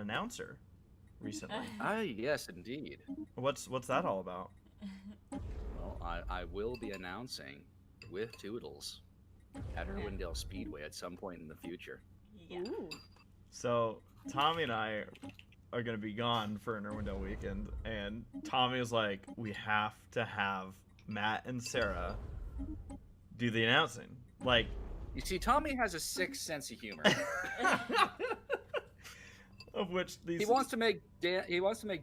announcer recently. Yes, indeed. What's that all about? Well, I will be announcing with Toodles at Irwindale Speedway at some point in the future. Yeah. Ooh. So Tommy and I are gonna be gone for an Irwindale weekend, and Tommy was like, "We have to have Matt and Sarah do the announcing." Like, You see, Tommy has a sixth sense of humor. of which these He wants to make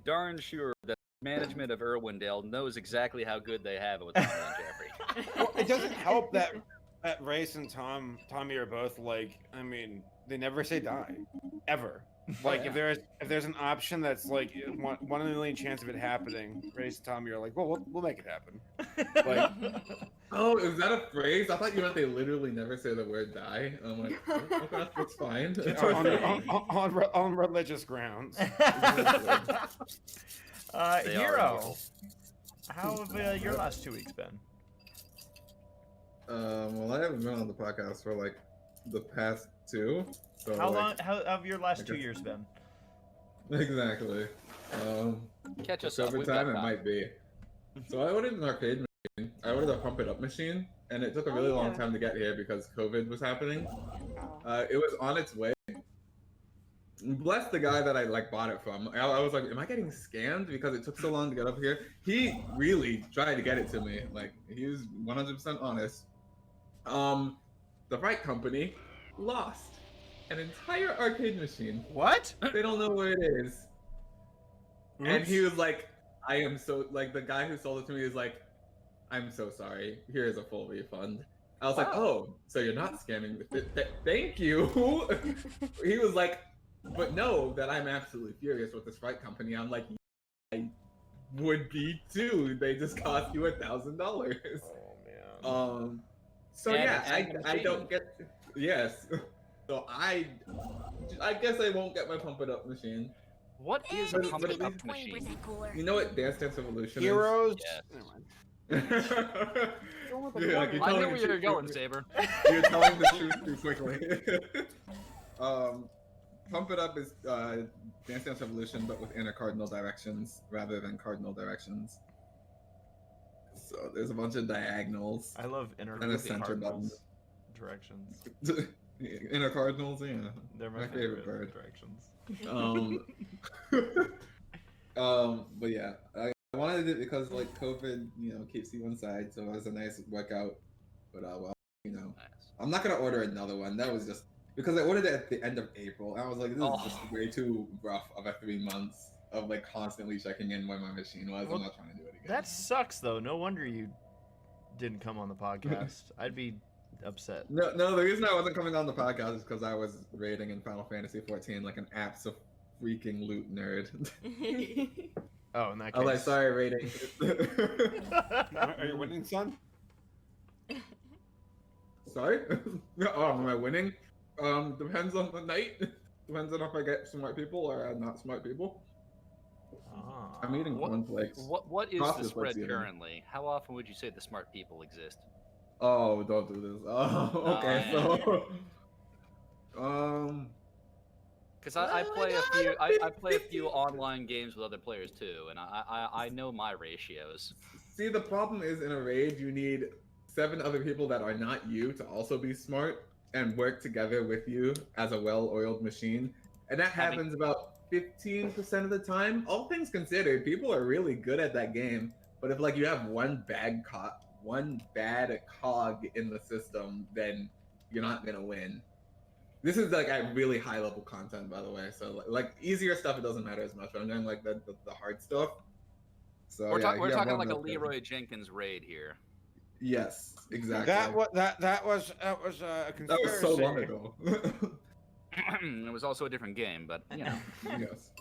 darn sure that management of Irwindale knows exactly how good they have it with Tommy and Jeffrey. Well, it doesn't help that Race and Tommy are both like, I mean, they never say die, ever. Like if there's an option that's like one in a million chance of it happening, Race and Tommy are like, well, we'll make it happen. Like, Oh, is that a phrase? I thought you meant they literally never say the word die. I'm like, oh, okay, that's fine. on religious grounds. They are Hero, evil. how have your last 2 weeks been? Well, I haven't been on the podcast for like the past 2. So How like, long? How have your last I 2 guess- years been? Exactly. Catch us up. Over We've time, got it time. might be. So I ordered an arcade machine. I ordered a Pump It Up machine, and it took a really long time to get here because COVID was happening. It was on its way. Bless the guy that I like bought it from. I was like, am I getting scammed because it took so long to get up here? He really tried to get it to me. Like he was 100% honest. The right company lost an entire arcade machine. What? They don't know where it is. And he was like, I am so, like, the guy who sold it to me is like, I'm so sorry. Here's a full refund. I was like, oh, so you're not scamming. Thank you. He was like, but know that I'm absolutely furious with this Sprite company. I'm like, I would be too. They just cost you $1,000. Oh man. So And yeah, it's in the I don't machine. get, yes. So I guess I won't get my Pump It Up machine. What is a pump it up machine? You know what Dance Dance Evolution Heroes. Yes. Never mind. is? Yeah, like, you're I telling knew the where you were truth going, too- Saber. You're telling the truth too quickly. Pump It Up is Dance Dance Evolution, but with inner cardinal directions rather than cardinal directions. So there's a bunch of diagonals. I love inner And a center button. directions. Inner cardinals, yeah. They're My favorite bird. directions. But yeah, I wanted it because like COVID, keeps you inside, so it was a nice workout. But well, Nice. I'm not gonna order another one. That was just because I ordered it at the end of April. I was like, this is just way too rough of a 3 months of like constantly checking in where my machine was. Well, I'm not trying to do it again. That sucks, though. No wonder you didn't come on the podcast. I'd be upset. No, the reason I wasn't coming on the podcast is because I was raiding in Final Fantasy 14 like an freaking loot nerd. Oh, in that I was like, case. sorry, raiding. Are you winning, son? Sorry? Oh, am I winning? Depends on the night. Depends on if I get smart people or not smart people. Ah. I'm eating cornflakes. What is Cost the is what's spread eating. currently? How often would you say the smart people exist? Oh, don't do this. Oh, okay. So, Because I Well, play I a got few a I play a few 50. online games with other players too, and I know my ratios. see, the problem is in a raid, you need 7 other people that are not you to also be smart and work together with you as a well-oiled machine, and that Having- happens about 15% of the time. All things considered, people are really good at that game. But if like you have one bad cog in the system, then you're not gonna win. This is like at really high level content, by the way. So like easier stuff, it doesn't matter as much. But I'm doing like the hard stuff. So We're, yeah, we're you have talking one like a of those guys. Leroy Jenkins raid here. Yes, exactly. That was a That conspiracy. was so long ago. It was also a different game, but you know. Yes.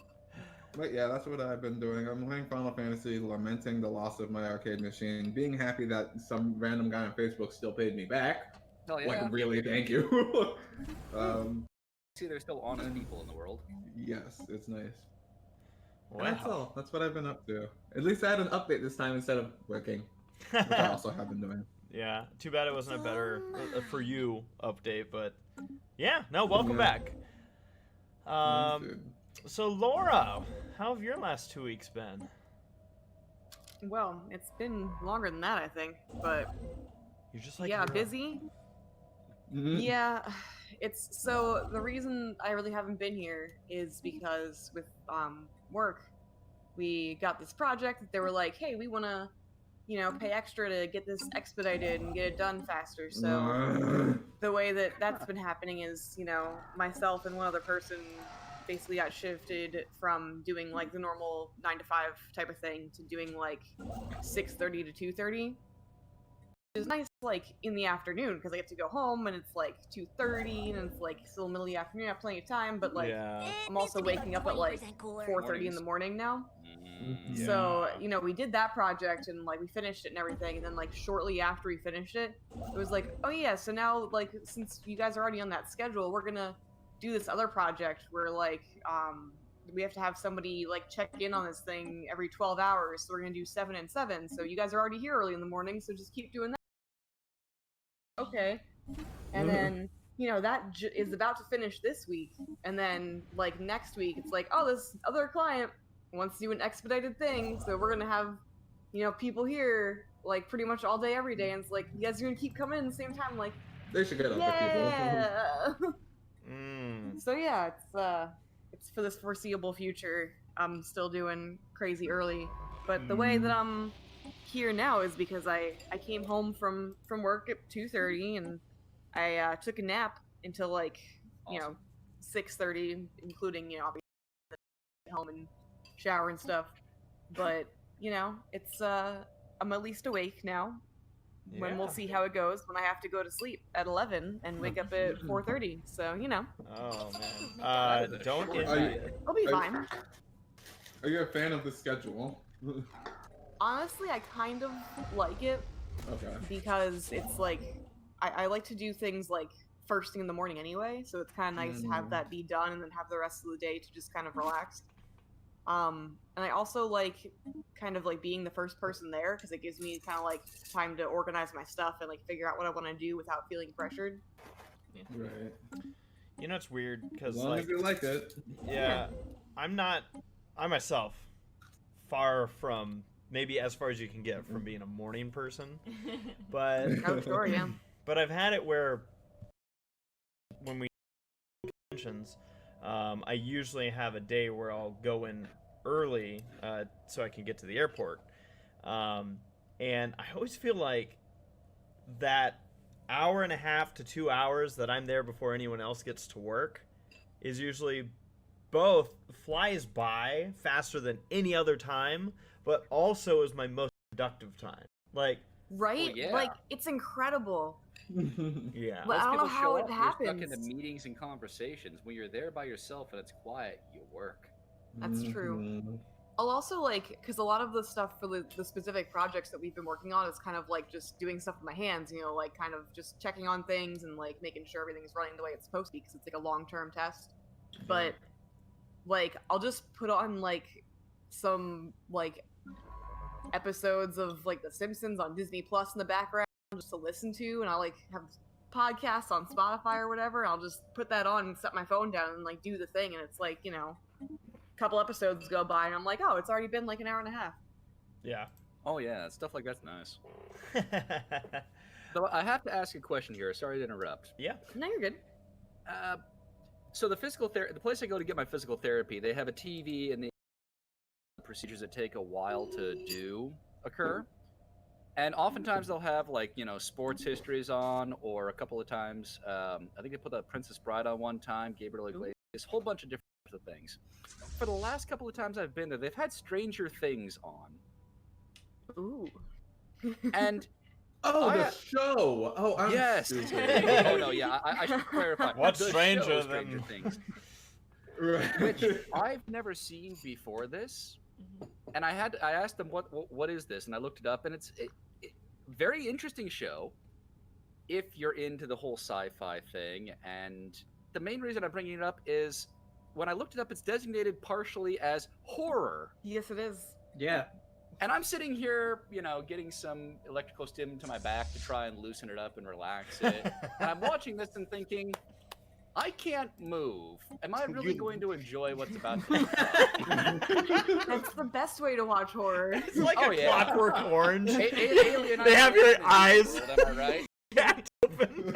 But yeah, that's what I've been doing. I'm playing Final Fantasy, lamenting the loss of my arcade machine, being happy that some random guy on Facebook still paid me back. Hell yeah. Like, really, thank you. See, there's still honest people in the world. Yes, it's nice. Wow. And that's all. That's what I've been up to. At least I had an update this time instead of working, which I also have been doing. Yeah, too bad it wasn't a better for you update, but yeah, no, welcome Yeah. back. Dude. So Laura, how have your last 2 weeks been? Well, it's been longer than that, I think. But You're just like yeah, Hero. busy. Yeah, it's so the reason I really haven't been here is because with work, we got this project that they were like, hey, we want to, pay extra to get this expedited and get it done faster. So the way that that's been happening is, myself and one other person basically got shifted from doing like the normal 9 to 5 type of thing to doing like 6:30 to 2:30. It's nice, like in the afternoon, because I get to go home and it's like 2:30 and it's like still middle of the afternoon. I have plenty of time, but like Yeah. I'm also waking up at like 4:30 in the morning now. Yeah. So we did that project and like we finished it and everything, and then like shortly after we finished it, it was like, oh yeah, so now like since you guys are already on that schedule, we're gonna do this other project where like we have to have somebody like check in on this thing every 12 hours. So we're gonna do 7 and 7. So you guys are already here early in the morning, so just keep doing that. Okay. And then that is about to finish this week, and then like next week it's like, oh, this other client wants to do an expedited thing, so we're gonna have people here like pretty much all day every day, and it's like, you guys are gonna keep coming in at the same time, like They should get other people. So yeah, it's for this foreseeable future. I'm still doing crazy early, but the way that I'm here now is because I came home from work at 2:30, and I took a nap until like Awesome. 6:30, including obviously home and shower and stuff. But it's I'm at least awake now. When we'll see how it goes when I have to go to sleep at 11 and wake up at 4:30. So Oh man. Don't get I'll be fine. Are you a fan of the schedule? Honestly, I kind of like it. Okay. Because it's like I like to do things like first thing in the morning anyway, so it's kind of nice to have that be done and then have the rest of the day to just kind of relax. And I also like kind of like being the first person there because it gives me kind of like time to organize my stuff and like figure out what I want to do without feeling pressured. Right. It's weird because As long as you like it. Yeah, I myself, far from maybe as far as you can get from being a morning person, but Oh, sure, yeah. But I've had it where when we conventions, I usually have a day where I'll go in early so I can get to the airport, and I always feel like that hour and a half to 2 hours that I'm there before anyone else gets to work is usually both flies by faster than any other time, but also is my most productive time. Like, right? Well, yeah. Like, it's incredible. yeah. But I don't know Most people how show it up, you're stuck happens. into meetings and conversations. When you're there by yourself and it's quiet, you work. That's true. I'll also like, because a lot of the stuff for the specific projects that we've been working on is kind of like just doing stuff with my hands, like kind of just checking on things and like making sure everything's running the way it's supposed to be because it's like a long-term test. But like, I'll just put on like some like episodes of like The Simpsons on Disney Plus in the background just to listen to, and I'll like have podcasts on Spotify or whatever, and I'll just put that on and set my phone down and like do the thing, and it's like, couple episodes go by and I'm like, oh, it's already been like an hour and a half. Yeah. Oh yeah, stuff like that's nice. So I have to ask a question here. Sorry to interrupt. Yeah. No, you're good. So the place I go to get my physical therapy, they have a TV and the procedures that take a while to do occur. And oftentimes they'll have like, sports histories on, or a couple of times, I think they put the Princess Bride on one time, Gabriel Iglesias, a whole bunch of different types of things. For the last couple of times I've been there, they've had Stranger Things on. Ooh. And the show. Oh, I'm yes. stupid. Oh no, yeah. I should clarify. What's The stranger show than Things, Right. which I've never seen before this, and I asked them what is this, and I looked it up, and it's very interesting show if you're into the whole sci-fi thing. And the main reason I'm bringing it up is when I looked it up, it's designated partially as horror. Yes, it is. Yeah. And I'm sitting here, getting some electrical stim to my back to try and loosen it up and relax it. And I'm watching this and thinking, I can't move. Am I really You- going to enjoy what's about to happen? That's the best way to watch horror. It's like Oh, a yeah. Clockwork Orange. Alien They have your Isolation eyes world, am I right? jacked open.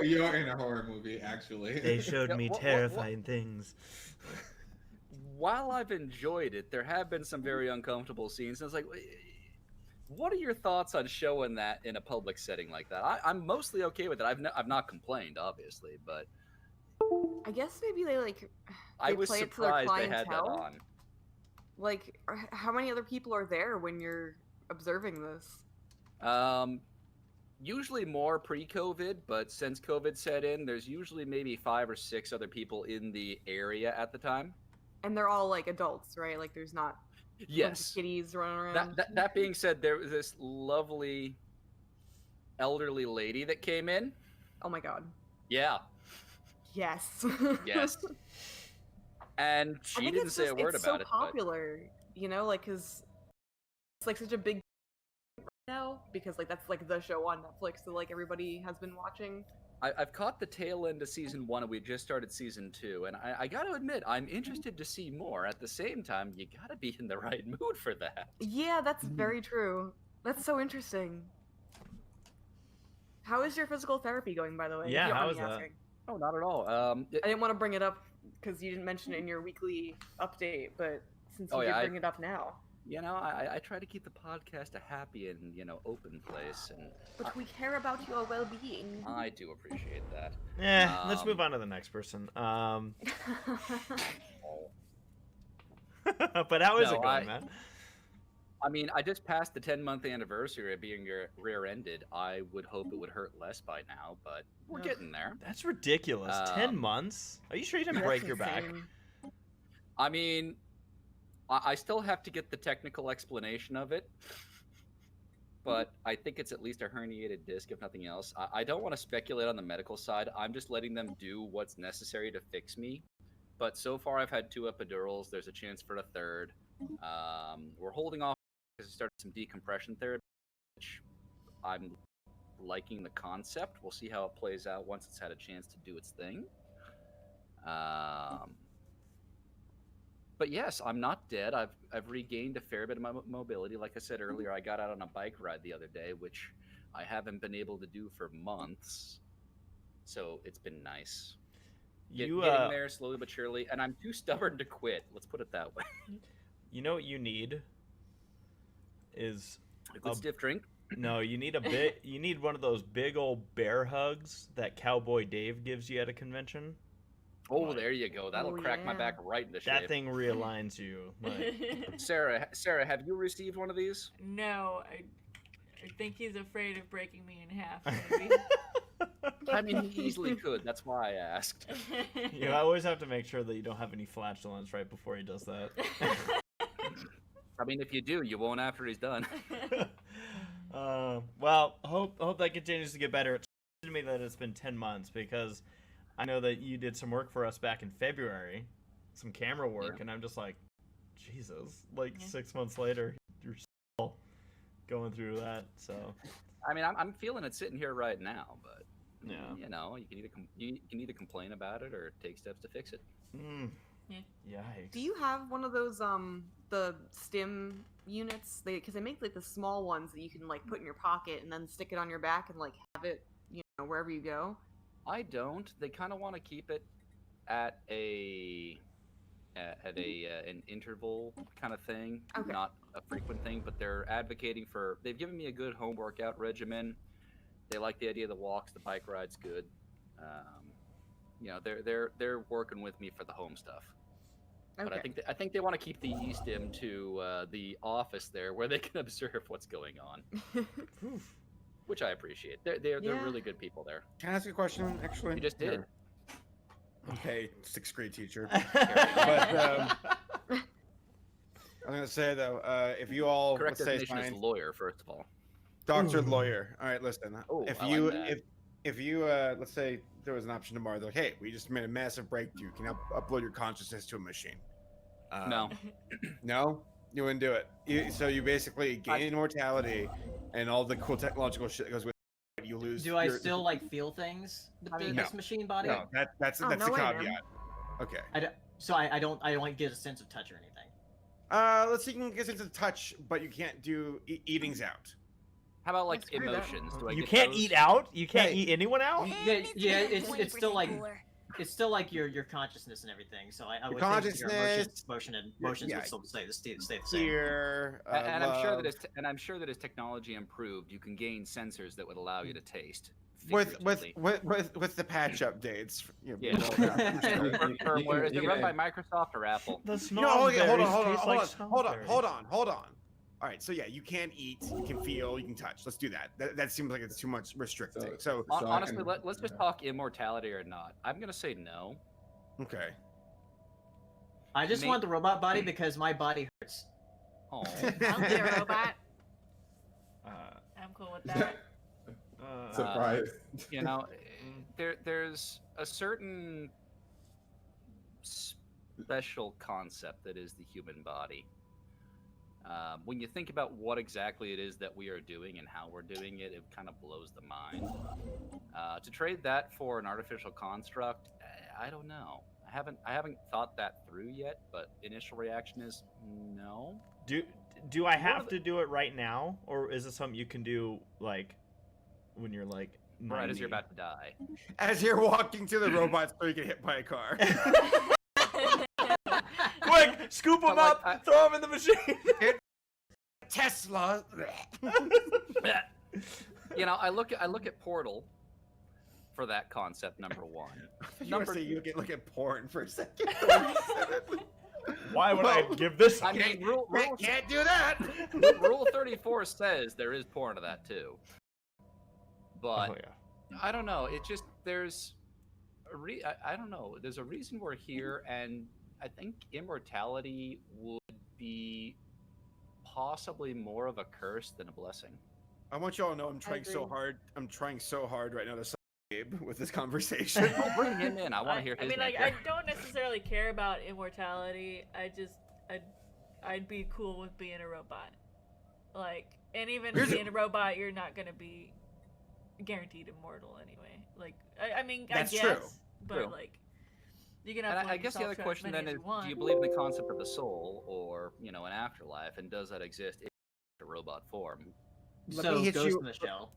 You're in a horror movie, actually. They showed Yeah, me what- terrifying things. While I've enjoyed it, there have been some very uncomfortable scenes. And it's like, what are your thoughts on showing that in a public setting like that? I'm mostly okay with it. I've not complained, obviously, but I guess maybe they like I They was play it to their surprised they had that clientele? on. like how many other people are there when you're observing this? Usually more pre-COVID, but since COVID set in, there's usually maybe 5 or 6 other people in the area at the time. And they're all like adults, right? Like there's not a bunch of Yes. kitties running around. That being said, there was this lovely elderly lady that came in. Oh my god. Yeah. Yes. Yes. And I she think didn't it's say a just- word it's about so it. But popular, you know, like because it's like such a big right now because like that's like the show on Netflix that like everybody has been watching. I've caught the tail end of season 1, and we just started season 2. And I got to admit, I'm interested to see more. At the same time, you got to be in the right mood for that. Yeah, that's very true. That's so interesting. How is your physical therapy going, by the way? if Yeah, you don't how mind is me that? asking? Oh, not at all. I didn't want to bring it up because you didn't mention it in your weekly update, but since you Oh, did yeah, bring it up now. I try to keep the podcast a happy and, open place. And But we care about your well-being. I do appreciate that. Let's Um, move on to the next person. But how is No, it going, man? I mean, I just passed the 10-month anniversary of being rear-ended. I would hope it would hurt less by now, but we're Ugh. getting there. That's ridiculous. 10 Um, months? Are you sure you didn't That's break your back? insane. I mean, I still have to get the technical explanation of it, but I think it's at least a herniated disc, if nothing else. I don't want to speculate on the medical side. I'm just letting them do what's necessary to fix me. But so far, I've had 2 epidurals. There's a chance for a third. We're holding off because I started some decompression therapy, which I'm liking the concept. We'll see how it plays out once it's had a chance to do its thing. But yes, I'm not dead. I've regained a fair bit of my mobility. Like I said earlier, I got out on a bike ride the other day, which I haven't been able to do for months. So it's been nice. Getting there slowly but surely, and I'm too stubborn to quit. Let's put it that way. You know what you need is A good stiff drink. no, you need you need one of those big old bear hugs that Cowboy Dave gives you at a convention. Oh, there you go. That'll Oh, crack my yeah. back right into That shape. thing realigns you. Like, Sarah, have you received one of these? No, I think he's afraid of breaking me in half. Maybe. I mean, he easily could. That's why I asked. you always have to make sure that you don't have any flatulence right before he does that. I mean, if you do, you won't after he's done. Well, hope that continues to get better. It's to me that it's been 10 months because I know that you did some work for us back in February, some camera work, Yeah. and I'm just like, Jesus, like Yeah. 6 months later, you're still going through that. So I mean, I'm feeling it sitting here right now, but yeah. you can either complain about it or take steps to fix it. Mm. Yeah. Yikes. Do you have one of those the stim units? Because they make like the small ones that you can like put in your pocket and then stick it on your back and like have it, wherever you go. I don't. They kind of want to keep it at an interval kind of thing, Okay. not a frequent thing. But they're advocating for. They've given me a good home workout regimen. They like the idea of the walks, the bike ride's good. They're working with me for the home stuff. But Okay. I think they want to keep the eStim to the office there, where they can observe what's going on, which I appreciate. They're Yeah. really good people there. Can I ask you a question? Actually, You just did. Or- Okay, 6th grade teacher. But, I'm gonna say though, if you all Correct let's say designation is sign lawyer, first of all. doctor lawyer. All right, listen. Oh, if I you like that. if you let's say there was an option tomorrow, they're like, hey, we just made a massive breakthrough. Can you upload your consciousness to a machine? No. No, you wouldn't do it. So you basically gain immortality and all the cool technological shit that goes with it. you lose. Do I still like feel things with this machine body? No, that's Oh, the no way, man. caveat. Okay. I don't like get a sense of touch or anything. Let's see. You can get into touch, but you can't do eatings out. How about like Let's screw that. emotions? Do I You get can't those? eat out. You can't Hey. eat anyone out. Yeah, it's still like your consciousness and everything. So I would think your emotions yeah. would still stay the same. Here, And I'm sure that love. I'm sure that as technology improved, you can gain sensors that would allow you to taste. with figuratively. the patch updates. You know, Yeah. Firmware. Is it run by Microsoft or Apple? The No, okay, hold snowberries taste like on. All right, so yeah, you can eat, you can feel, you can touch. Let's do that. That seems like it's too much restricting. So Honestly, let's just talk immortality or not. I'm gonna say no. okay. I just want the robot body because my body hurts. Oh. I'll be a robot. I'm cool with that. Surprise. You know, there's a certain special concept that is the human body. When you think about what exactly it is that we are doing and how we're doing it, it kind of blows the mind. To trade that for an artificial construct, I don't know. I haven't thought that through yet, but initial reaction is no. Do I have to do it right now, or is it something you can do like when you're like 90? Right as you're about to die. As you're walking to the robot so you get hit by a car. Quick, scoop them But, up, throw them in the machine. Tesla. You know, I look at Portal for that concept. Number one. Number two, you look at porn for a second. Why would I give this? I mean, Can't do that. Rule 34 says there is porn of that too. But Oh, yeah. I don't know. It just there's I don't know. There's a reason we're here, and I think immortality would be possibly more of a curse than a blessing. I want you all to know I'm trying so hard. I'm trying so hard right now to Gabe with this conversation. I'll bring him in. I want to hear his. I mean, like, I don't necessarily care about immortality. I'd be cool with being a robot. Like, and even being a robot, you're not gonna be guaranteed immortal anyway. Like, I mean, That's I guess, true. but True. like, you can have. And I guess the other question then is: do you believe in the concept of the soul, or an afterlife, and does that exist in a robot form? So Ghost in the Shell.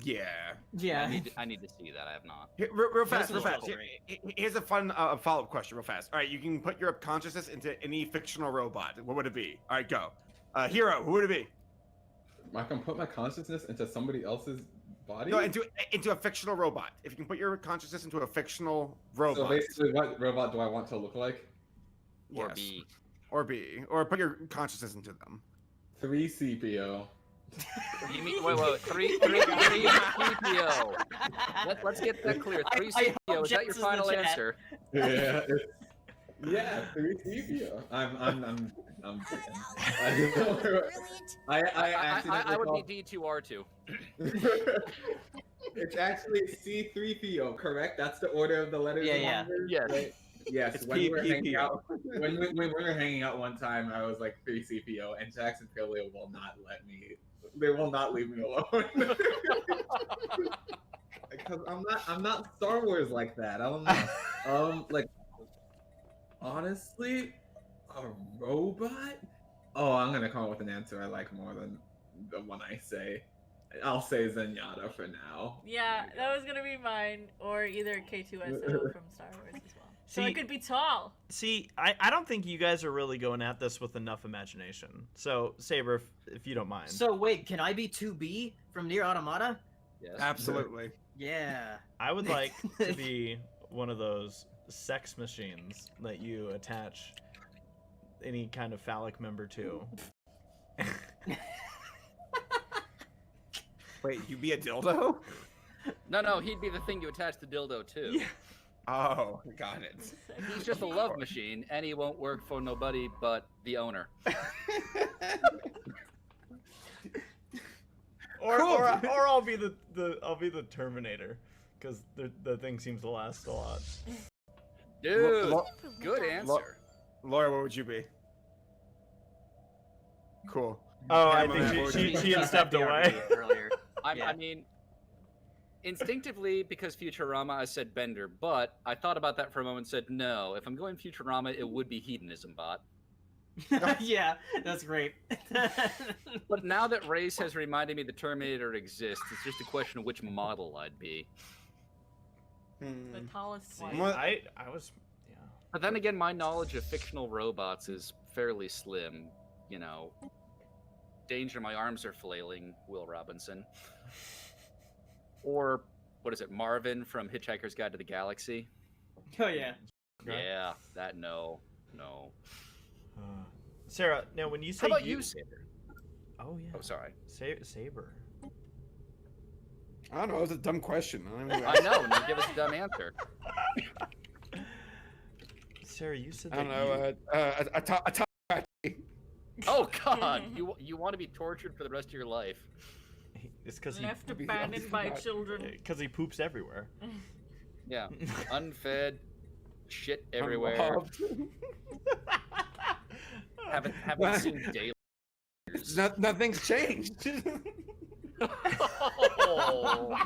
Yeah. Yeah. I need to see that. I have not. Here, real fast, Ghost in real the fast. Shell's Here's a fun follow-up question, real fast. All right, you can put your consciousness into any fictional robot. What would it be? All right, go. Hero, who would it be? I can put my consciousness into somebody else's body? No, into a fictional robot. If you can put your consciousness into a fictional robot. So basically, what robot do I want to look like? Or Yes. be. Or put your consciousness into them. 3CPO. You mean, wait, 3 CPO. Let's get that clear. 3 CPO. Is that your final answer? Yeah. Yeah, 3CPO. I'm I would be D2R2. It's actually C3PO, correct? That's the order of the letters. Yeah, and yeah. numbers, Yes. right? Yes. It's When we were hanging PPPO. out, when we were hanging out one time, I was like 3CPO, and Jackson Philly will not let me. They will not leave me alone. Because I'm not Star Wars like that. I don't know. Like honestly, a robot? Oh, I'm gonna come up with an answer I like more than the one I say. I'll say Zenyatta for now. Yeah, that was gonna be mine, or either K2SO from Star Wars as well. So See- I could be tall. See, I don't think you guys are really going at this with enough imagination. So, Saber, if you don't mind. So wait, can I be 2B from Nier Automata? Yes. Absolutely. Yeah. I would like to be one of those sex machines that you attach any kind of phallic member to. Wait, you be a dildo? No, he'd be the thing you attach the dildo to. Yeah. Oh, got it. He's just a love machine, and he won't work for nobody but the owner. Or I'll be the Terminator, because the thing seems to last a lot. Dude, Lo- good answer. Laura, what would you be? Cool. Oh, I Yeah, think man, she had stepped away. Earlier. I Yeah. mean, Instinctively, because Futurama, I said Bender, but I thought about that for a moment and said, no, if I'm going Futurama, it would be Hedonism Bot. Yeah, that's great. But now that Race has reminded me the Terminator exists, it's just a question of which model I'd be. The tallest See, one. I was, yeah. But then again, my knowledge of fictional robots is fairly slim. You know, danger, my arms are flailing, Will Robinson. Or, what is it, Marvin from Hitchhiker's Guide to the Galaxy? Oh yeah. Yeah, that no. Sarah, now when you say How about you, Saber? Oh yeah. Oh, sorry. Saber. I don't know. It was a dumb question. I know, and you give us a dumb answer. Sarah, you said I that don't know. Oh God, you want to be tortured for the rest of your life? it's because Left abandoned by children. Because he poops everywhere. Yeah, unfed, shit everywhere. haven't seen daylight. Nothing's changed. Oh.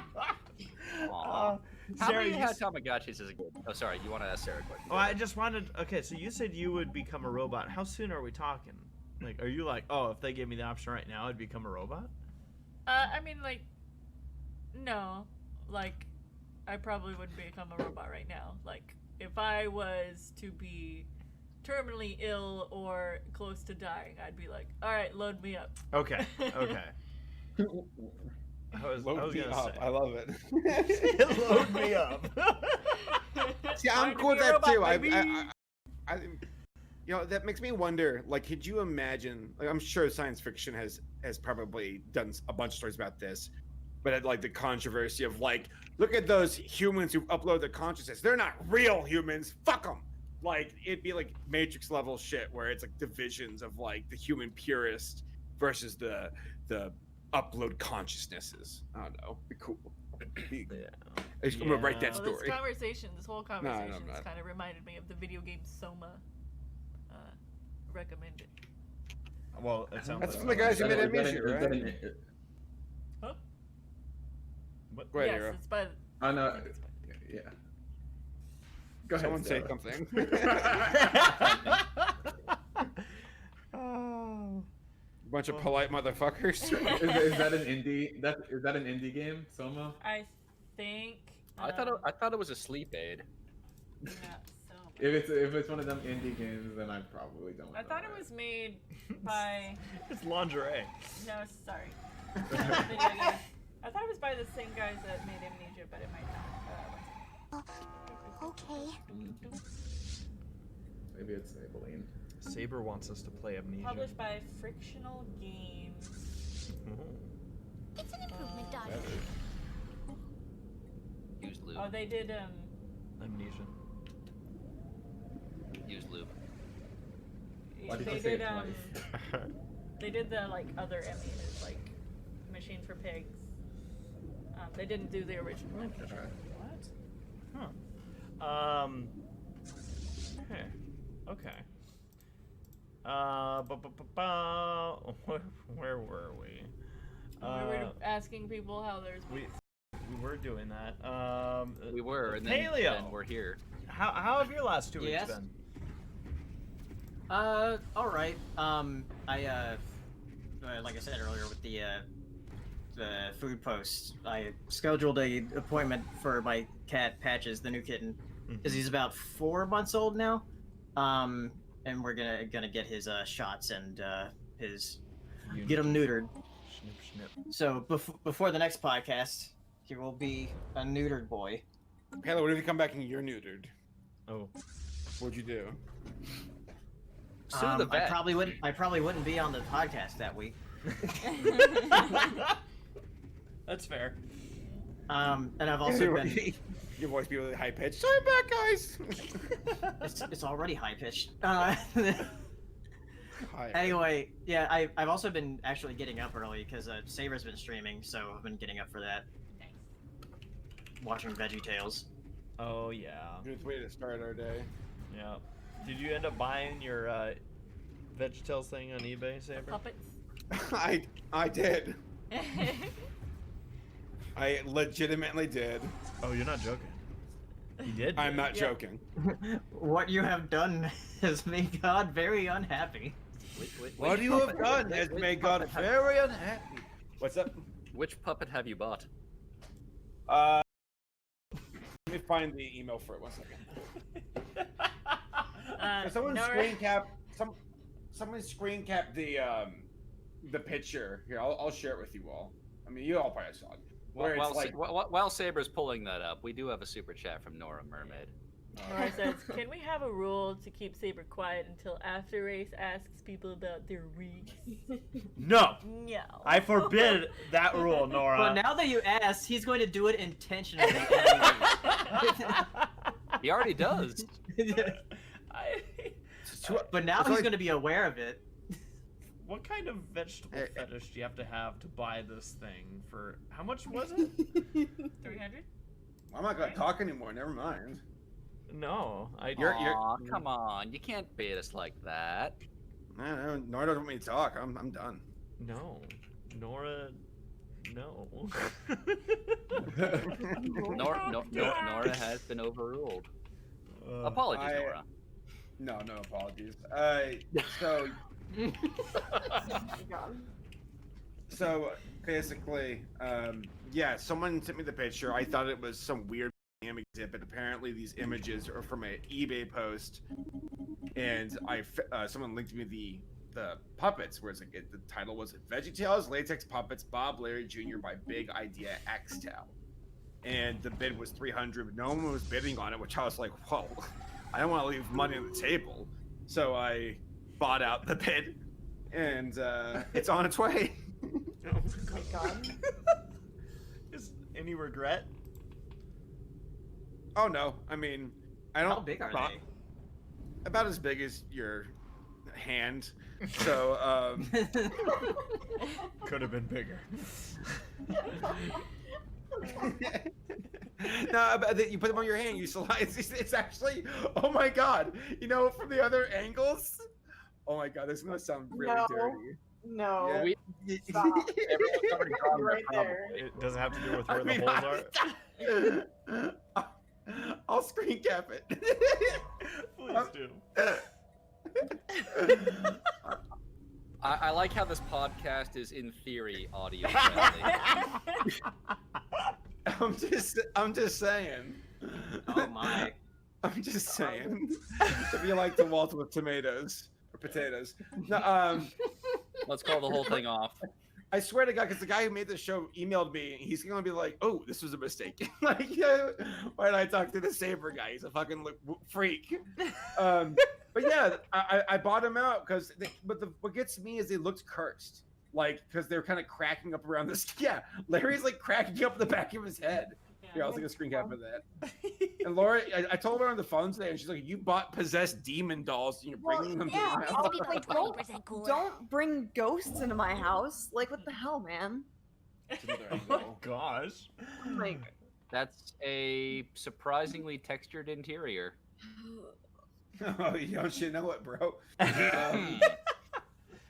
Aw. How Sarah, many you had Tamagotchis as a kid? Oh, sorry, you want to ask Sarah a question? Oh, I just wanted. Okay, so you said you would become a robot. How soon are we talking? Like, are you like, oh, if they gave me the option right now, I'd become a robot? I mean, like, no. Like, I probably wouldn't become a robot right now. Like, if I was to be terminally ill or close to dying, I'd be like, all right, load me up. Okay. Okay. I was Load me gonna up. say. I love it. Load me up. See, I'm Time to cool with be a that robot, too. baby. I, you know, that makes me wonder. Like, could you imagine? Like, I'm sure science fiction has probably done a bunch of stories about this, but like the controversy of like, look at those humans who upload their consciousness. They're not real humans. Fuck them. Like, it'd be like Matrix level shit where it's like divisions of like the human purist versus the upload consciousnesses. I don't know. Be cool. I'm gonna write that Well, story. this whole conversation I'm not. kind of reminded me of the video game Soma. Recommended. Well, it sounds That's like from the guys who made Is that Amnesia, is that right? Huh? What? Go ahead, Yes, Hero. it's by. Oh no. I think it's by- Yeah. Go ahead. Someone say Sarah. something. Oh. Bunch of polite motherfuckers. Is that an indie? Is that an indie game, Soma? I think. I thought it was a sleep aid. Yeah, so. If it's one of them indie games, then I probably don't. I thought it was made by. It's lingerie. No, sorry. Video game. I thought it was by the same guys that made Amnesia, but it might not. Okay. Maybe it's Maybelline. Saber wants us to play Amnesia. Published by Frictional Games. It's an improvement, Uh, darling. Use lube. Oh, they did Amnesia. Use lube. Why did they you say did it twice? they did the like other Amnesias, like Machine for Pigs. They didn't do the original Amnesia. What? Huh. Okay. Okay. Where were we? We were asking people how theirs was. We were doing that. We were, and Paleo. then we're here. How have your last 2 weeks Yes? been? All right. Like I said earlier with the food post, I scheduled a appointment for my cat Patches, the new kitten, because he's about 4 months old now. And we're gonna get his shots and his get him neutered. Snip, snip. So before the next podcast, he will be a neutered boy. Halo, what if you come back and you're neutered? Oh. What'd you do? Sue the vet. I probably wouldn't be on the podcast that week. That's fair. And I've also been. Your voice be really high pitched. Sorry, back, guys. It's already high pitched. Hi. Anyway, yeah, I've also been actually getting up early because Saber's been streaming, so I've been getting up for that. Watching VeggieTales. Oh yeah. Good way to start our day. Yeah. Did you end up buying your VeggieTales thing on eBay, Saber? Puppets. I did. I legitimately did. Oh, you're not joking. You did? I'm not joking. What you have done has made God very unhappy. What you have done has made God very unhappy. What's up? Which puppet have you bought? Let me find the email for it. 1 second. Someone screen cap. Someone screen cap the picture. Here, I'll share it with you all. I mean, you all probably saw it. Where it's like, While Saber's pulling that up, we do have a super chat from Nora Mermaid. Nora says, "Can we have a rule to keep Saber quiet until after race asks people about their weeks?" No. No. I forbid that rule, Nora. But now that you asked, he's going to do it intentionally. He already does. But now he's going to be aware of it. What kind of vegetable fetish do you have to buy this thing for? How much was it? 300. I'm not gonna talk anymore. Never mind. No, Aw, come on. You can't bait us like that. No, Nora doesn't want me to talk. I'm done. No, Nora. No. Nora has been overruled. Apologies, Nora. No apologies. So basically, yeah, someone sent me the picture. I thought it was some weird exhibit. Apparently, these images are from an eBay post, and someone linked me the puppets, where it's like the title was VeggieTales Latex Puppets Bob Larry Jr. by Big Idea Xtal, and the bid was 300. No one was bidding on it, which I was like, whoa, I don't want to leave money on the table, so I bought out the bid, and it's on its way. Oh my god. Is any regret? Oh no, I mean, I don't. How big are they? About as big as your hand. So, Could have been bigger. No, but you put them on your hand. You slide. It's actually. Oh my god! You know, from the other angles. Oh my god, this is gonna sound really dirty. No. Yeah. Stop. Everyone's already drawn their Right there. problem. It doesn't have to do with where the holes are. I'll screen cap it. Please do. I like how this podcast is, in theory, audio friendly. I'm just saying. Oh my. I'm just saying. If you like the Walter with tomatoes or potatoes. No, Let's call the whole thing off. I swear to God, because the guy who made the show emailed me, he's gonna be like, "Oh, this was a mistake." Like, yeah, why did I talk to the Saber guy? He's a fucking freak. But yeah, I bought him out because, what gets me is they looked cursed, like because they're kind of cracking up around this. Yeah, Larry's like cracking up the back of his head. Yeah, I'll take a screen cap of that. And Laura, I told her on the phone today, and she's like, "You bought possessed demon dolls, and you're bringing them to yeah, your I'll be house." like 20% cooler. Don't bring ghosts into my house. Like, what the hell, man? Oh gosh. Like, That's a surprisingly textured interior. Oh, you don't shit know it, bro.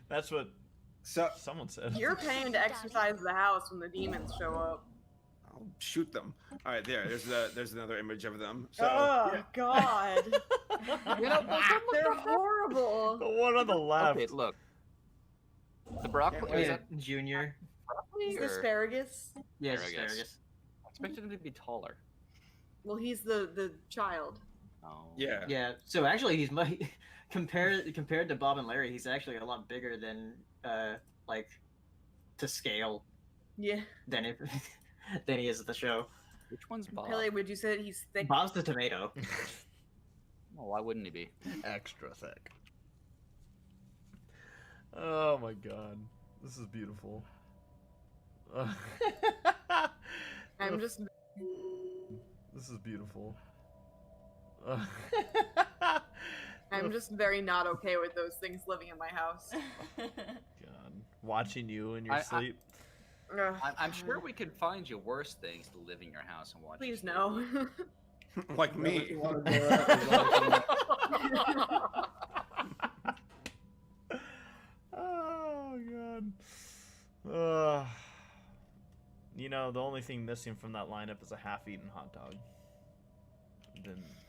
That's what So someone said. you're paying to exercise the house when the demons show up. I'll shoot them. All right, there's another image of them. So Oh yeah. God, You know, they're horrible. The one on the left. okay, look. The broccoli Yeah, is Yeah, that Junior. broccoli He's or asparagus. Yes, Asparagus. asparagus. I expected him to be taller. Well, he's the child. Oh. Yeah. Yeah. So actually, he's compared to Bob and Larry, he's actually a lot bigger than like to scale Yeah. than than he is at the show. Which one's Bob? Haley, would you say that he's thick? Bob's the tomato. Oh, why wouldn't he be? Extra thick. Oh my god. This is beautiful. I'm just. This is beautiful. I'm just very not okay with those things living in my house. God. Watching you in your I- sleep. Ugh. I'm sure we could find you worse things to live in your house and watch. Please you no. Like me. Oh god. You know, know, the only thing missing from that lineup is a half-eaten hot dog.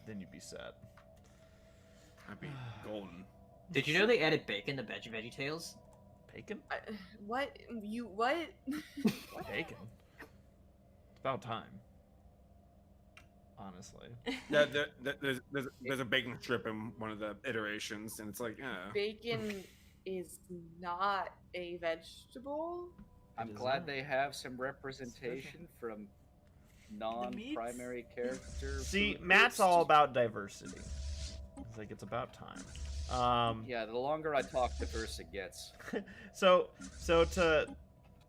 Then you'd be set. I'd be golden. Did you know they added bacon to Veggie Tales? Bacon? What? You what? Bacon. It's about time. Honestly. There's a bacon strip in one of the iterations, and it's like, Bacon is not a vegetable. I'm It is glad not. they have some representation from non-primary character. See, food Matt's groups. all about diversity. It's like, it's about time. Yeah, the longer I talk, the worse it gets. So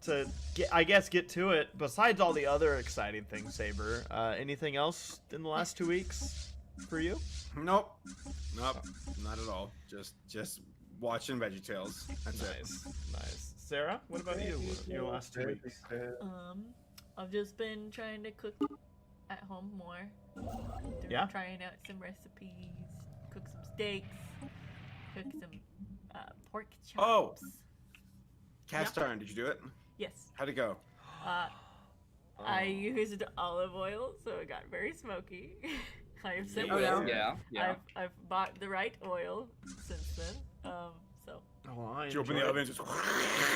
to get, I guess, get to it. Besides all the other exciting things, Saber, anything else in the last 2 weeks for you? nope, not at all. Just watching VeggieTales. That's it. Nice. Sarah, what about you? Your last 2 weeks? I've just been trying to cook at home more. Yeah? Trying out some recipes, cook some steaks, cook some pork chops. Oh! Cast iron, did you do it? Yes. How'd it go? I used olive oil, so it got very smoky. I have since Yeah. I've bought the right oil since then. So Oh, I Did you open the enjoy oven it. and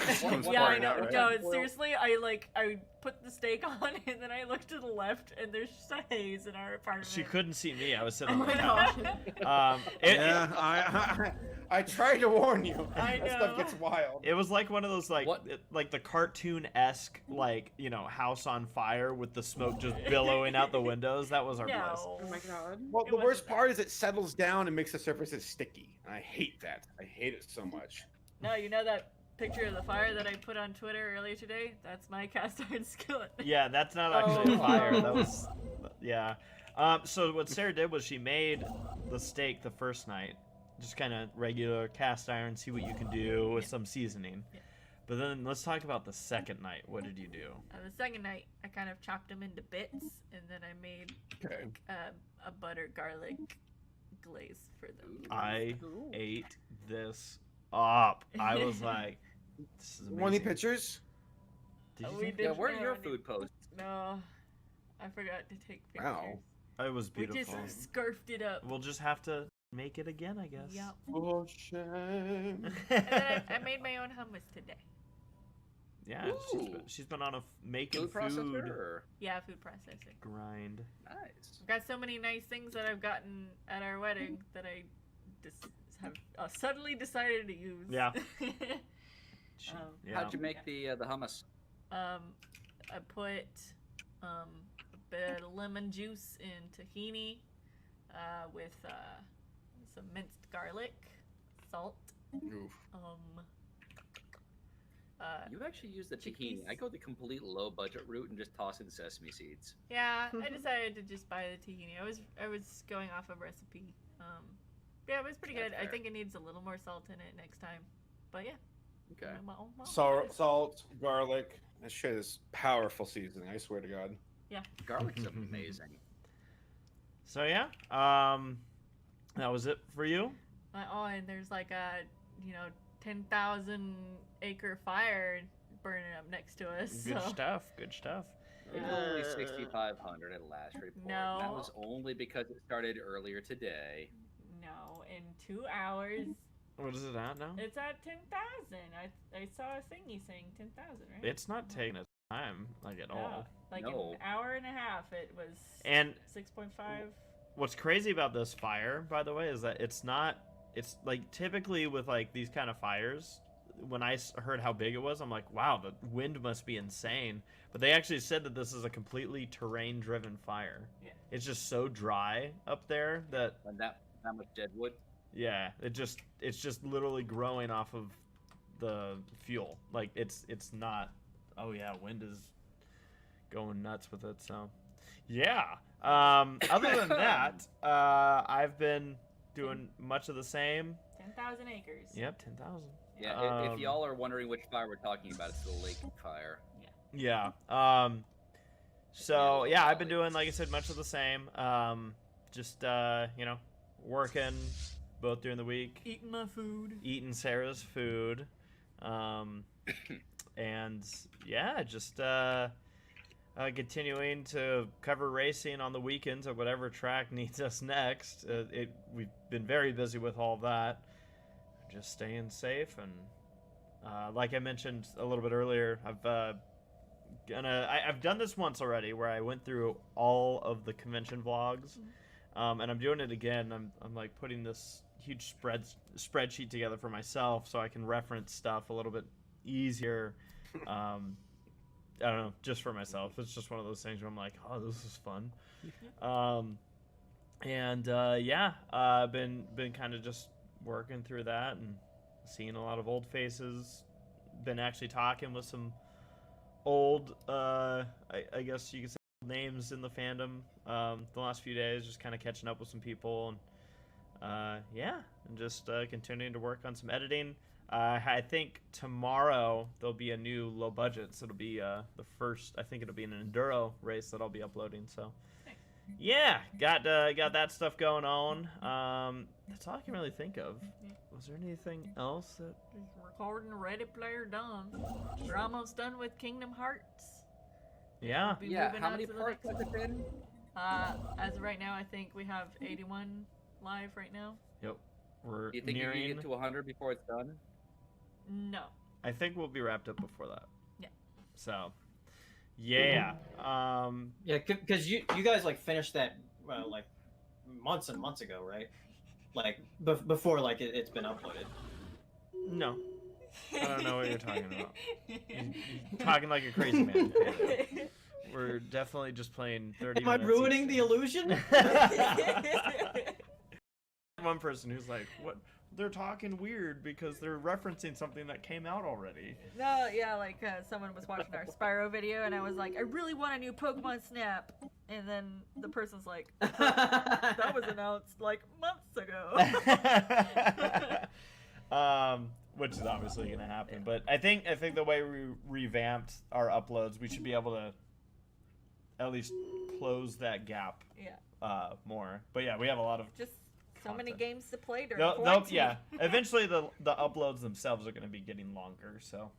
just comes yeah, I pouring know. out, right? No, seriously, I put the steak on and then I looked to the left and there's just a haze in our apartment. She couldn't see me. I was sitting Oh on the my couch. god. Yeah, I tried to warn you. I That know. stuff gets wild. It was like one of those like What? like the cartoon-esque house on fire with the smoke just billowing out the windows. That was our place. No. Oh my god. Well, It the worst wasn't part is it settles down and makes the surfaces sticky. I hate that. I hate it so much. No, you know that picture of the fire that I put on Twitter earlier today? That's my cast iron skillet. Yeah, that's not actually a Oh. fire. That was yeah. So what Sarah did was she made the steak the first night, just kind of regular cast iron, see what you can do with some seasoning. Yeah. But then let's talk about the second night. What did you do? The second night, I kind of chopped them into bits, and then I made Okay. a butter garlic glaze for them. I Ooh. ate this up. I was like, this is amazing. Want any pictures? Did you We take did- Yeah, where are no, your I did- food posts? No, I forgot to take pictures. Wow. It was We beautiful. just scarfed it up. We'll just have to make it again, I guess. Yep. Oh, shame. And then I made my own hummus today. Yeah, Ooh. she's been on a making Food processor? Or? Yeah, food processing. grind. Nice. I've got so many nice things that I've gotten at our wedding that I just have suddenly decided to use. Yeah. How'd you make the hummus? I put a bit of lemon juice in tahini with some minced garlic, salt. Oof. You actually use the tahini. chickpeas. I go the complete low budget route and just toss in sesame seeds. Yeah, I decided to just buy the tahini. I was going off of recipe. Yeah, it was pretty That's good. I fair. think it needs a little more salt in it next time. But yeah. Okay. Salt, garlic. That shit is powerful seasoning. I swear to God. Garlic's amazing. So yeah, that was it for you. Oh, and there's like a 10,000 acre fire burning up next to us. Good so. stuff. Good stuff. It was only 6,500 at last report. No. That was only because it started earlier today. No, in 2 hours, What is it at now? it's at 10,000. I saw a thingy saying 10,000, right? It's not taking its time like at No, all. like No. an hour and a half, it was And 6.5. what's crazy about this fire, by the way, is that it's like typically with like these kind of fires, when I heard how big it was, I'm like, wow, the wind must be insane. But they actually said that this is a completely terrain-driven fire. Yeah. It's just so dry up there that And that much dead wood. yeah, it's just literally growing off of the fuel. Like it's not. Oh yeah, wind is going nuts with it. So yeah. Other than that, I've been doing much of the same. 10,000 acres. Yep, 10,000. Yeah, if y'all are wondering which fire we're talking about, it's the lake fire. Yeah. So yeah, I've been doing, like I said, much of the same. Just working both during the week, Eating my food. eating Sarah's food, and yeah, just continuing to cover racing on the weekends at whatever track needs us next. We've been very busy with all that. Just staying safe, and like I mentioned a little bit earlier, I've done this once already, where I went through all of the convention vlogs, and I'm doing it again. I'm like putting this huge spreadsheet together for myself so I can reference stuff a little bit easier. I don't know, just for myself. It's just one of those things where I'm like, oh, this is fun. I've been kind of just working through that and seeing a lot of old faces. Been actually talking with some old, I guess you could say, names in the fandom the last few days, just kind of catching up with some people, and just continuing to work on some editing. I think tomorrow there'll be a new low budget, so it'll be the first, I think it'll be an enduro race that I'll be uploading, so yeah, got that stuff going on. That's all I can really think of. Was there anything else that... Just recording Ready Player Done. We're almost done with Kingdom Hearts. Yeah. We'll be Yeah, moving how on many to the parts next have there been? As of right now, I think we have 81 live right now. Yep. We're Do you think you nearing... can get to 100 before it's done? No. I think we'll be wrapped up before that. Yeah. So, yeah. Yeah, because you guys like finished that like months and months ago, right? Like before like it's been uploaded. No. I don't know what you're talking about. You're talking like a crazy man. We're definitely just playing 30 Am I minutes ruining each the day. illusion? One person who's like, what? They're talking weird because they're referencing something that came out already. No, yeah, like someone was watching our Spyro video, and I was like, I really want a new Pokemon Snap, and then the person's like, that was announced like months ago. Which is obviously going to happen, but I think the way we revamped our uploads, we should be able to at least close that gap. Yeah. More. But yeah, we have a lot of Just so many content. games to play during They'll, quarantine. yeah. Eventually, the uploads themselves are going to be getting longer. So,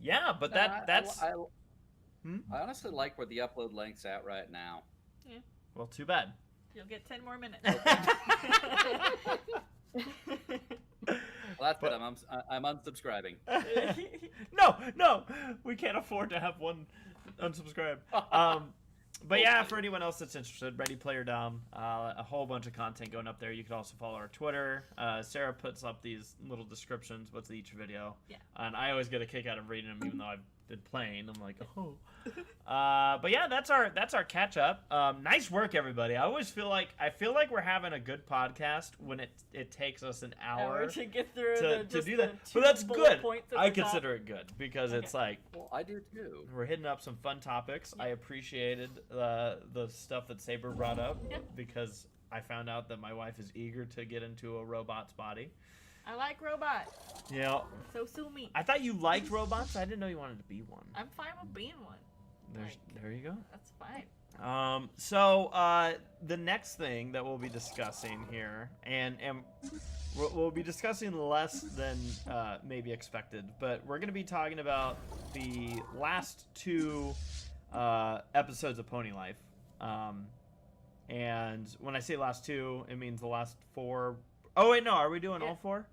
yeah. But that's. I honestly like where the upload link's at right now. Yeah. Well, too bad. You'll get 10 more minutes. Well, that's good. I'm unsubscribing. No, we can't afford to have one unsubscribe. But yeah, for anyone else that's interested, Ready Player Dom, a whole bunch of content going up there. You can also follow our Twitter. Sarah puts up these little descriptions with each video. Yeah. And I always get a kick out of reading them, even though I've been playing. I'm like, oh. But yeah, that's our catch up. Nice work, everybody. I feel like we're having a good podcast when it takes us an hour to get through to do that. But that's good. I consider it good because it's like, Well, I do too. we're hitting up some fun topics. I appreciated the stuff that Saber brought up because I found out that my wife is eager to get into a robot's body. I like robots. Yeah. So sue me. I thought you liked robots. I didn't know you wanted to be one. I'm fine with being one. There you go. That's fine. So the next thing that we'll be discussing here, and we'll be discussing less than maybe expected, but we're going to be talking about the last two episodes of Pony Life. And when I say last two, it means the last four. Oh wait, no, are we doing all four?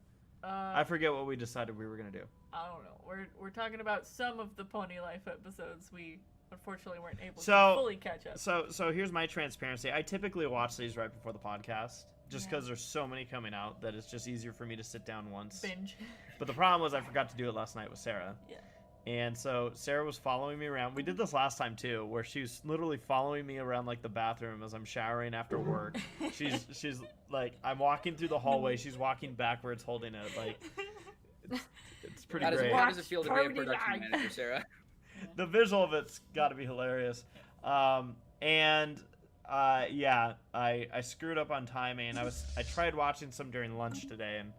I forget what we decided we were going to do. I don't know. We're talking about some of the Pony Life episodes. We unfortunately weren't able to fully catch up. So here's my transparency. I typically watch these right before the podcast, just because there's so many coming out that it's just easier for me to sit down once. Binge. But the problem was I forgot to do it last night with Sarah. Yeah. And so Sarah was following me around. We did this last time too, where she was literally following me around like the bathroom as I'm showering after work. She's like, I'm walking through the hallway. She's walking backwards, holding it. Like, it's pretty great. How does it feel to be a production manager, Sarah? The visual of it's got to be hilarious. I screwed up on timing. I tried watching some during lunch today, and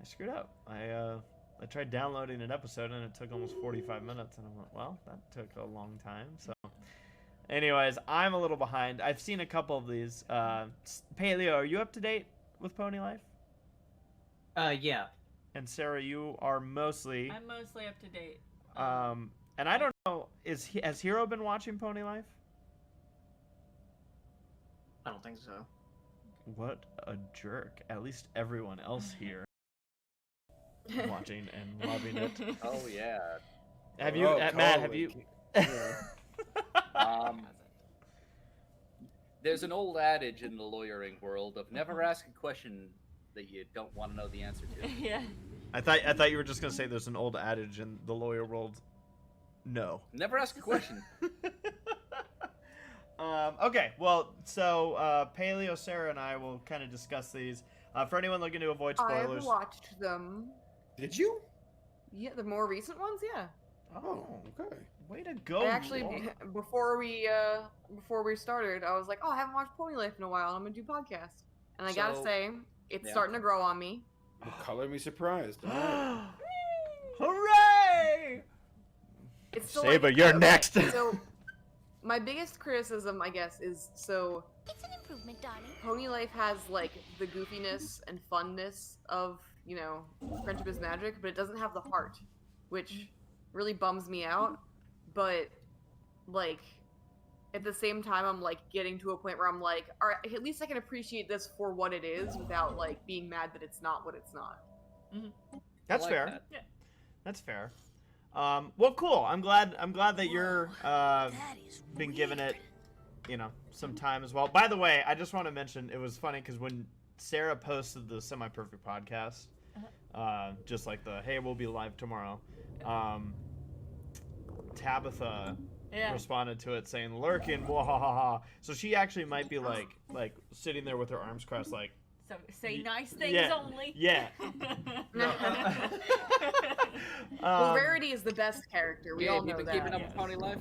I screwed up. I tried downloading an episode, and it took almost 45 minutes, and I went, well, that took a long time. So, anyways, I'm a little behind. I've seen a couple of these. Paleo, are you up to date with Pony Life? Yeah. And Sarah, you are mostly. I'm mostly up to date. And I don't know, has Hero been watching Pony Life? I don't think so. What a jerk. At least everyone else here watching and loving it. Oh yeah. Have you, Oh, Matt, have totally. you? There's an old adage in the lawyering world of never ask a question that you don't want to know the answer to. Yeah. I thought you were just gonna say there's an old adage in the lawyer world. No. Never ask a question. Okay, well, so Paleo, Sarah, and I will kind of discuss these. For anyone looking to avoid spoilers. I've watched them. Did you? Yeah, the more recent ones, yeah. Oh, okay. Way to go! I actually, Laura. before we started, I was like, oh, I haven't watched Pony Life in a while, and I'm gonna do podcasts. And I gotta So, say, it's yeah. starting to grow on me. You color me surprised. All right. Hooray! It's still Saber, like, you're okay, next. So, my biggest criticism, I guess, is so It's an improvement, darling. Pony Life has like the goofiness and funness of, you know, Friendship is Magic, but it doesn't have the heart, which really bums me out. But like at the same time, I'm like getting to a point where I'm like, all right, at least I can appreciate this for what it is without like being mad that it's not what it's not. That's I like fair. that. Yeah. That's fair. Well, cool. I'm glad that you're That is been giving it, weird. you know, some time as well. By the way, I just want to mention it was funny because when Sarah posted the semi-perfect podcast, just like the hey, we'll be live tomorrow. Tabitha Yeah. responded to it saying lurking, wahahaha. So she actually might be like sitting there with her arms crossed, like So say nice things yeah, only. yeah. Well, Rarity is the best character. We Yeah, all have you know been that. keeping up yes. with Pony Life?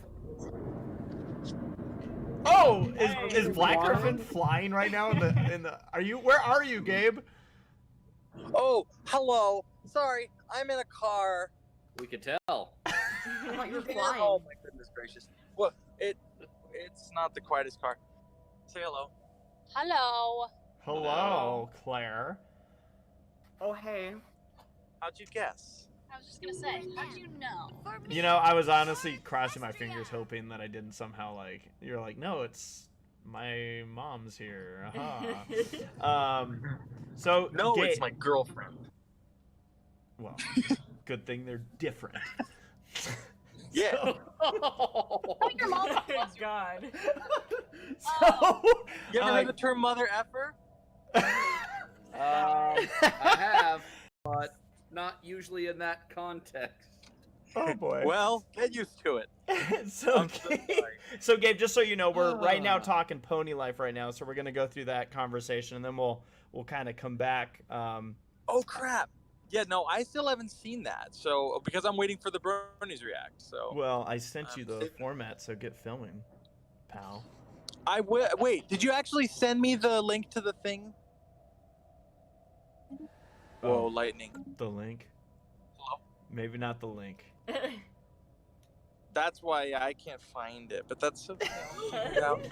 Oh, Hey. is Black Griffin flying right now in the Are you where are you, Gabe? Oh, hello. Sorry, I'm in a car. We could tell. I thought you were Oh flying. my goodness gracious. Well, it's not the quietest car. Say hello. Hello. Hello, Claire. Oh, hey. How'd you guess? I was just gonna say, how'd you know? You know, I was honestly crossing my fingers hoping that I didn't somehow like you're like, no, it's my mom's here. Aha. So No, Ga- it's my girlfriend. well, good thing they're different. Yeah. Oh, your mom. Oh, God. So You ever heard the term mother effer? I have, but not usually in that context. oh boy. Well, get used to it. so, I'm so Gabe, sorry. so Gabe, just so you know, we're right now talking Pony Life right now, so we're gonna go through that conversation, and then we'll kind of come back. Oh crap. Yeah, no, I still haven't seen that. So because I'm waiting for the Bronies react. So Well, I sent you the saving- format, so get filming, pal. wait. Did you actually send me the link to the thing? Whoa, Oh, lightning. the link. Hello? Maybe not the link. That's why I can't find it. But that's okay. I'll figure it out.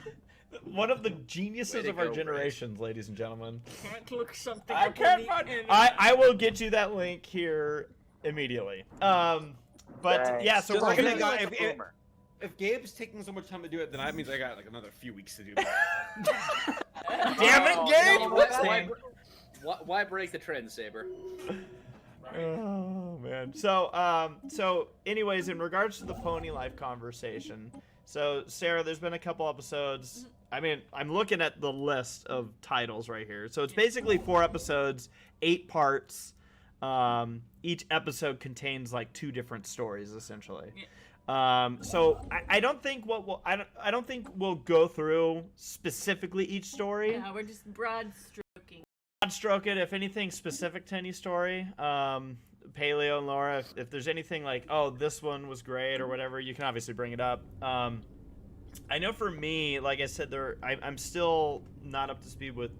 One of the geniuses Way to of our go, Ray. generations, ladies and gentlemen. Can't look something I up can't on the find. internet. I will get you that link here immediately. But Thanks. yeah, so Just we're like gonna a- go. like a if- boomer. If Gabe's taking so much time to do it, then that means I got like another few weeks to do that. Damn it, Gabe! No, What's why break the trend, Saber? Oh man. So anyways, in regards to the Pony Life conversation, so Sarah, there's been a couple episodes. I mean, I'm looking at the list of titles right here. So it's basically 4 episodes, 8 parts. Each episode contains like 2 different stories essentially. So I don't think I don't think we'll go through specifically each story. Yeah, we're just broad stroking. Broad stroke it. If anything specific to any story, Paleo and Laura, if there's anything like, oh, this one was great or whatever, you can obviously bring it up. I know for me, like I said, I'm still not up to speed with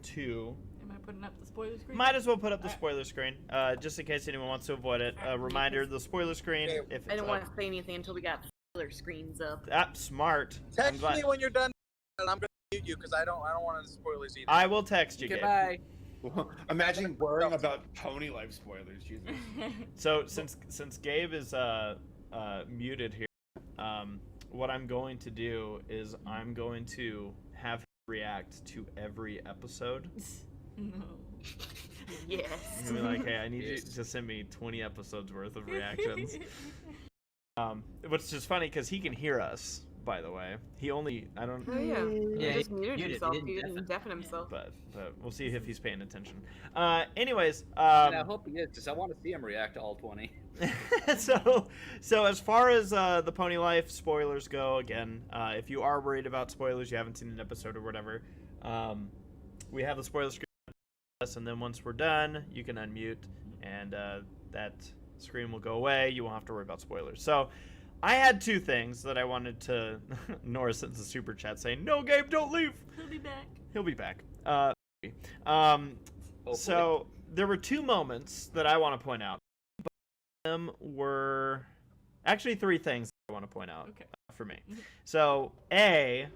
2. Am I putting up the spoiler screen? Might as well put up the spoiler screen, just in case anyone wants to avoid it. Reminder: the spoiler screen. If I it's didn't up. want to say anything until we got spoiler screens up. Smart. I'm Text glad. me when you're done, and I'm gonna mute you because I don't want to spoilers either. I will text you, Gabe. Goodbye. Imagine worrying about Pony Life spoilers. Jesus. So since Gabe is muted here, what I'm going to do is I'm going to have him react to every episode. No. Yes. I'm gonna be like, hey, I need you to send me 20 episodes worth of reactions. Which is funny because he can hear us, by the way. He only, I don't, Oh yeah. Yeah, He just muted he himself. didn't He didn't deafen himself. but we'll see if he's paying attention. Anyways, And I hope he is, because I want to see him react to all 20. so as far as the Pony Life spoilers go, again, if you are worried about spoilers, you haven't seen an episode or whatever, we have the spoiler screen, and then once we're done, you can unmute, and that screen will go away. You won't have to worry about spoilers. So I had two things that I wanted to. Nora sends a super chat saying, "No, Gabe, don't leave. He'll be back. He'll be back." So there were two moments that I want to point out. Both of them were actually three things I want to point out for me. So I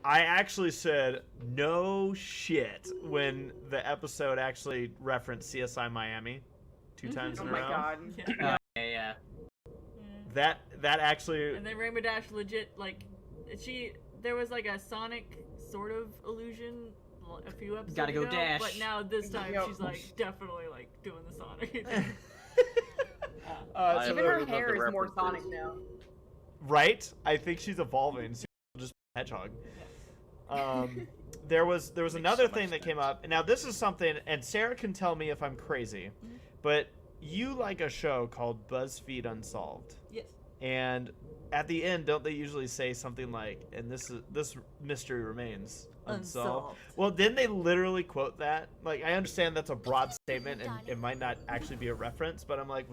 actually said no shit when the episode actually referenced CSI Miami 2 times Oh in a my row. god. Yeah. That actually. And then Rainbow Dash legit, like, there was like a Sonic sort of illusion a few episodes Gotta go ago, Dash. but now this time Yep. she's like definitely like doing the Sonic. So Even I her love hair the is more references. Sonic now. right? I think she's evolving. So just hedgehog. There was another so much thing that came up. Now this is something, and Sarah can tell me if I'm crazy, but you like a show called BuzzFeed Unsolved. Yes. And at the end, don't they usually say something like, "And this mystery remains unsolved"? Well, didn't they literally quote that? Like, I understand that's a broad statement and it might not actually be a reference, but I'm like,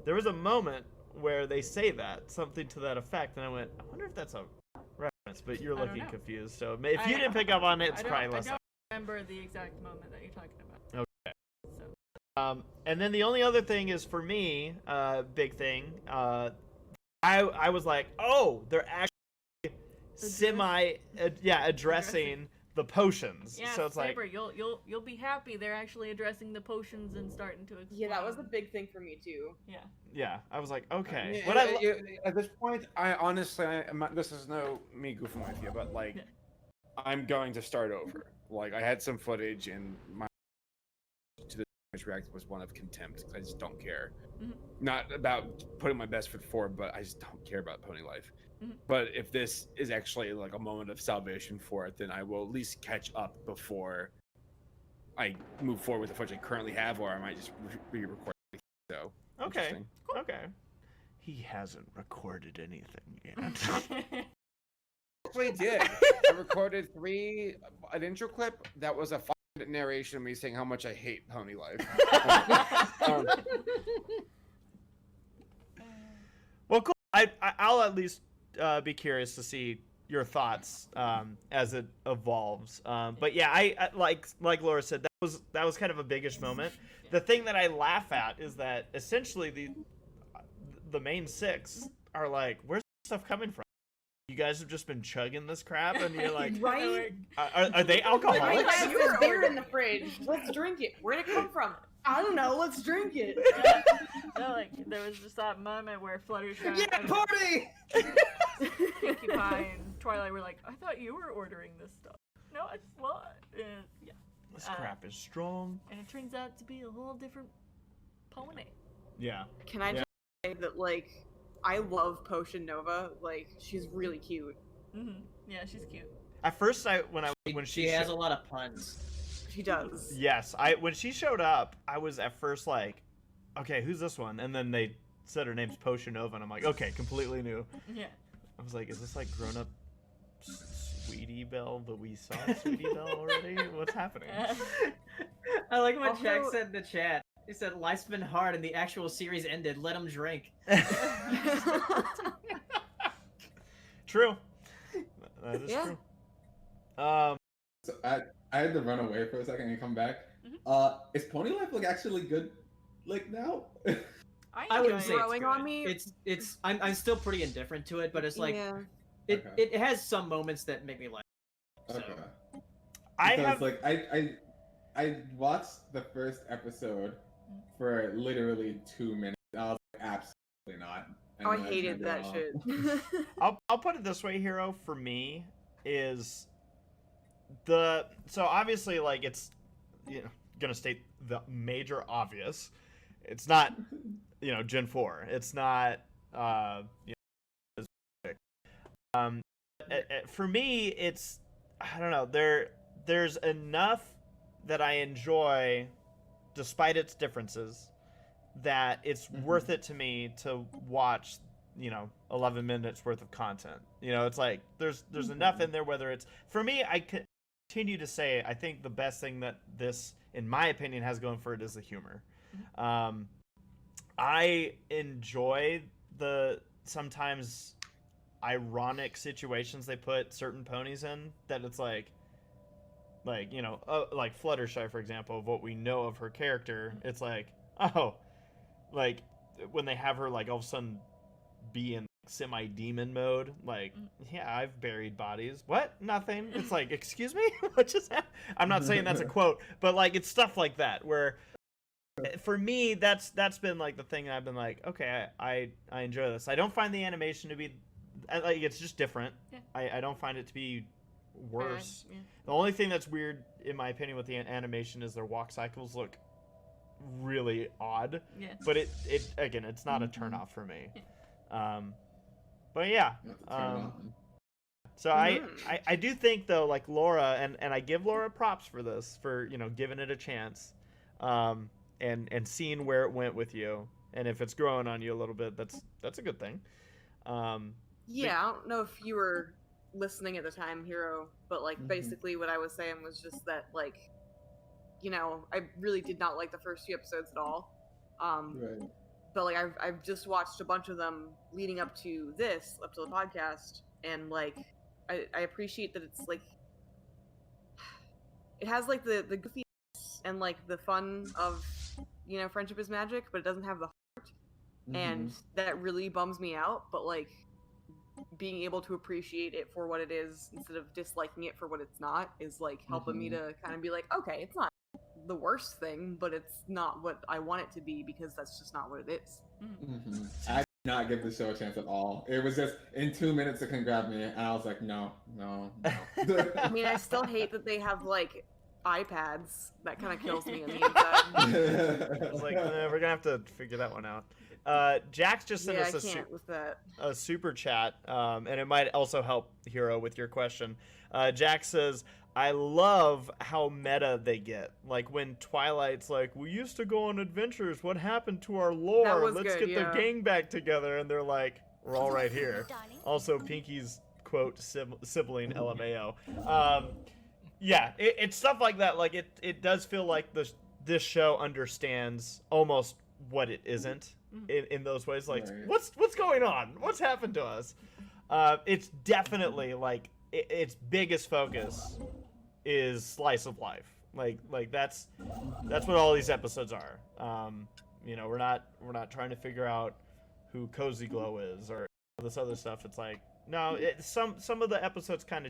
there was a moment where they say that, something to that effect, and I went, I wonder if that's a reference, but you're I don't looking know. confused. So if you didn't pick up on it, it's probably less. I don't remember the exact moment that you're talking about. Okay. So. And then the only other thing is for me, big thing. I was like, oh, they're actually addressing the potions. Yeah, so it's Saber, like, you'll be happy they're actually addressing the potions and starting to explain. Yeah, that was a big thing for me too. Yeah. yeah, I was like, okay. Yeah, at this point, I honestly, I'm not, this is no me goofing with you, but like, Yeah. I'm going to start over. Like, I had some footage, and my to the react was one of contempt. 'Cause I just don't care. Mhm. Not about putting my best foot forward, but I just don't care about Pony Life. Mhm. But if this is actually like a moment of salvation for it, then I will at least catch up before I move forward with the footage I currently have, or I might just re-record. So okay, interesting. okay. He hasn't recorded anything yet. Actually did. I recorded an intro clip that was a 5-minute narration of me saying how much I hate Pony Life. Well, cool. I'll at least be curious to see your thoughts as it evolves. But yeah, I like Laura said, that was kind of a biggish moment. The thing that I laugh at is that essentially the main six are like, where's this stuff coming from? You guys have just been chugging this crap, and you're like, Right? are they I alcoholics? had this beer in the fridge. Let's drink it. Where'd it come from? I don't know. Let's drink it. No, like there was just that moment where Fluttershy and party! Pinkie Pie and Twilight were like, I thought you were ordering this stuff. No, it's what? Yeah. This crap is strong. And it turns out to be a whole different pony. Yeah. Can I just say that, like, I love Potion Nova. Like, she's really cute. Mm-hmm. Yeah, she's cute. At first, when She has a lot of puns. She does. Yes, when she showed up, I was at first like, okay, who's this one? And then they said her name's Potion Nova, and I'm like, okay, completely new. Yeah. I was like, is this like grown up Sweetie Belle, but we saw Sweetie Belle already? What's happening? I like what Also- Jack said in the chat. He said, life's been hard and the actual series ended. Let him drink. True. That is Yeah. true. So I had to run away for a second and come back. Is Pony Life like actually good, like now? I wouldn't It's say it's growing good. on me. It's I'm still pretty indifferent to it, but it's like yeah. it Okay. it has some moments that make me laugh. So. Okay. I Because, have like I watched the first episode for literally 2 minutes. I was like, absolutely not. Oh, I then hated turned it that off. shit. I'll put it this way, Hero. For me, is so obviously like it's gonna state the major obvious. It's not Gen 4. It's not um for me it's I don't know there's enough that I enjoy despite its differences that it's worth it to me to watch 11 minutes worth of content. It's like there's enough in there, whether it's for me. I continue to say I think the best thing that this in my opinion has going for it is the humor. I enjoy the sometimes ironic situations they put certain ponies in, that it's like like Fluttershy, for example, of what we know of her character. It's like, oh, like when they have her like all of a sudden be in semi-demon mode, like, yeah, I've buried bodies. What? Nothing. It's like, excuse me? What just happened? I'm not saying that's a quote, but like it's stuff like that where for me that's been like the thing I've been like, okay, I enjoy this. I don't find the animation to be like, it's just different. Yeah. I don't find it to be worse. Yeah. The only thing that's weird in my opinion with the animation is their walk cycles look really odd. Yeah. But it again, it's not a turn off for me. Yeah. But yeah. So I do think though, like Laura, and I give Laura props for this, for giving it a chance, and seeing where it went with you, and if it's growing on you a little bit, that's a good thing. Yeah, I don't know if you were listening at the time, Hero, but like basically what I was saying was just that like, I really did not like the first few episodes at all. Right. But like I've just watched a bunch of them leading up to the podcast, and like I appreciate that it's like it has like the goofiness and like the fun of friendship is magic, but it doesn't have the heart, and that really bums me out. But like being able to appreciate it for what it is instead of disliking it for what it's not is like helping me to kind of be like, okay, it's not the worst thing, but it's not what I want it to be, because that's just not what it is. I did not give the show a chance at all. It was just in 2 minutes it can grab me, and I was like, no. I mean, I still hate that they have like iPads. That kind of kills me on the inside. I was like, we're gonna have to figure that one out. Jax just sent us a super chat, and it might also help Hero with your question. Jax says, I love how meta they get. Like when Twilight's like, we used to go on adventures. What happened to our lore? Let's get the gang back together. And they're like, we're all right here. Also, Pinky's quote sibling LMAO. Yeah, it's stuff like that. Like it does feel like this show understands almost what it isn't in those ways. Like, what's going on? What's happened to us? It's definitely like its biggest focus is slice of life. Like that's what all these episodes are. We're not trying to figure out who Cozy Glow is or this other stuff. It's like, no, some of the episodes kind of